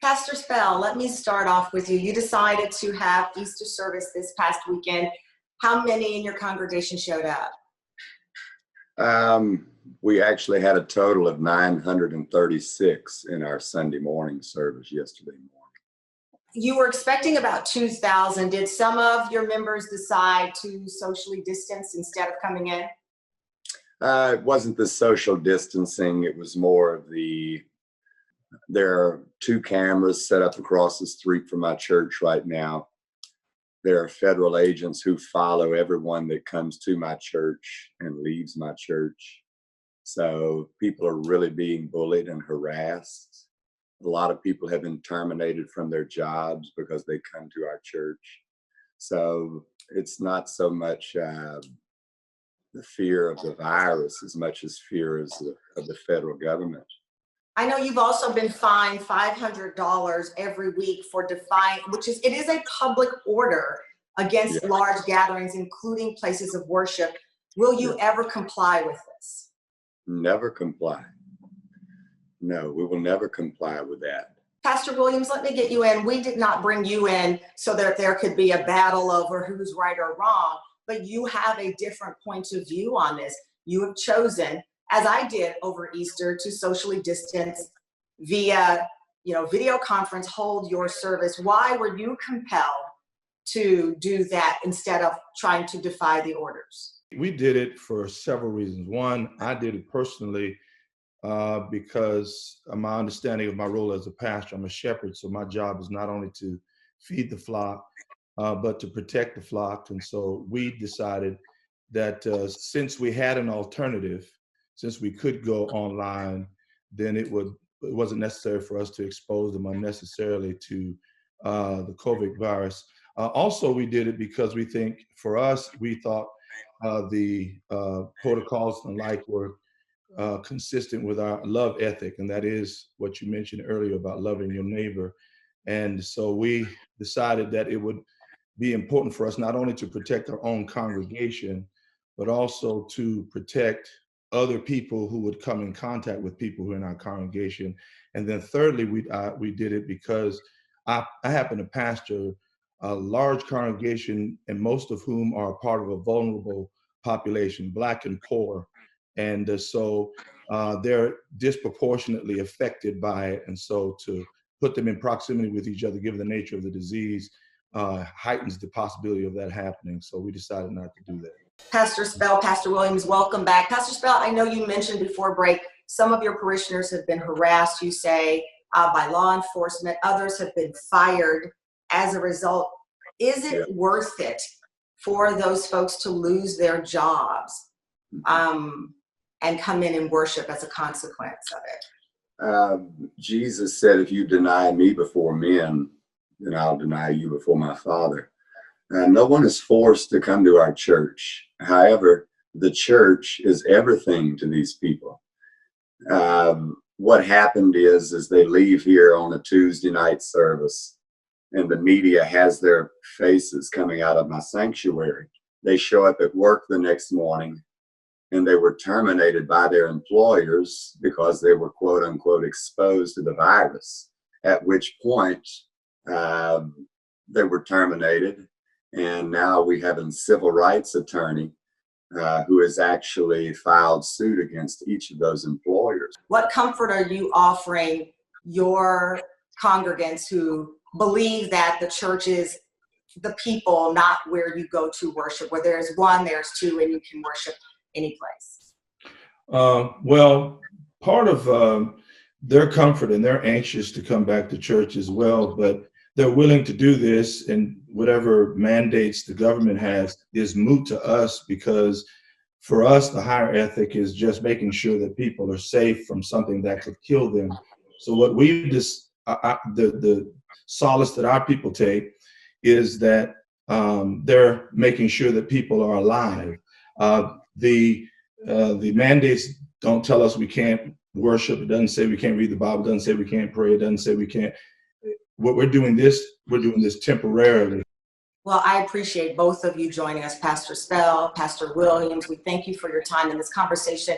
Pastor Spell, let me start off with you. You decided to have Easter service this past weekend. How many in your congregation showed up? We actually had a total of 936 in our Sunday morning service yesterday morning. You were expecting about 2,000. Did some of your members decide to socially distance instead of coming in? It wasn't the social distancing. It was more of there are 2 cameras set up across the street from my church right now. There are federal agents who follow everyone that comes to my church and leaves my church. So people are really being bullied and harassed. A lot of people have been terminated from their jobs because they come to our church. So it's not so much the fear of the virus as much as fear of the federal government. I know you've also been fined $500 every week for Defiant, it is a public order against large gatherings, including places of worship. Will you ever comply with this? Never comply. No, we will never comply with that. Pastor Williams, let me get you in. We did not bring you in so that there could be a battle over who's right or wrong, but you have a different point of view on this. You have chosen, as I did over Easter, to socially distance via, video conference, hold your service. Why were you compelled to do that instead of trying to defy the orders? We did it for several reasons. One, I did it personally because of my understanding of my role as a pastor. I'm a shepherd, so my job is not only to feed the flock, but to protect the flock. And so we decided that since we had an alternative, since we could go online, then it wasn't necessary for us to expose them unnecessarily to the COVID virus. Also, we did it because we thought the protocols and like were consistent with our love ethic, and that is what you mentioned earlier about loving your neighbor. And so we decided that it would be important for us not only to protect our own congregation, but also to protect other people who would come in contact with people who are in our congregation. And then thirdly, we did it because I happen to pastor a large congregation, and most of whom are part of a vulnerable population, Black and poor. And so they're disproportionately affected by it. And so to put them in proximity with each other, given the nature of the disease, heightens the possibility of that happening. So we decided not to do that. Pastor Spell, Pastor Williams, welcome back. Pastor Spell, I know you mentioned before break, some of your parishioners have been harassed, you say, by law enforcement. Others have been fired as a result. Is it worth it for those folks to lose their jobs and come in and worship as a consequence of it? Jesus said, if you deny me before men, then I'll deny you before my Father. No one is forced to come to our church. However, the church is everything to these people. What happened is they leave here on a Tuesday night service, and the media has their faces coming out of my sanctuary. They show up at work the next morning, and they were terminated by their employers because they were, quote unquote, exposed to the virus, at which point they were terminated. And now we have a civil rights attorney who has actually filed suit against each of those employers. What comfort are you offering your congregants who believe that the church is the people, not where you go to worship, where there's one, there's two, and you can worship any place? Well, part of their comfort, and they're anxious to come back to church as well, but they're willing to do this, and whatever mandates the government has is moot to us, because for us, the higher ethic is just making sure that people are safe from something that could kill them. So what we just, the solace that our people take is that they're making sure that people are alive. The mandates don't tell us we can't worship. It doesn't say we can't read the Bible. It doesn't say we can't pray. It doesn't say we can't. We're doing this temporarily. Well, I appreciate both of you joining us, Pastor Spell, Pastor Williams. We thank you for your time in this conversation.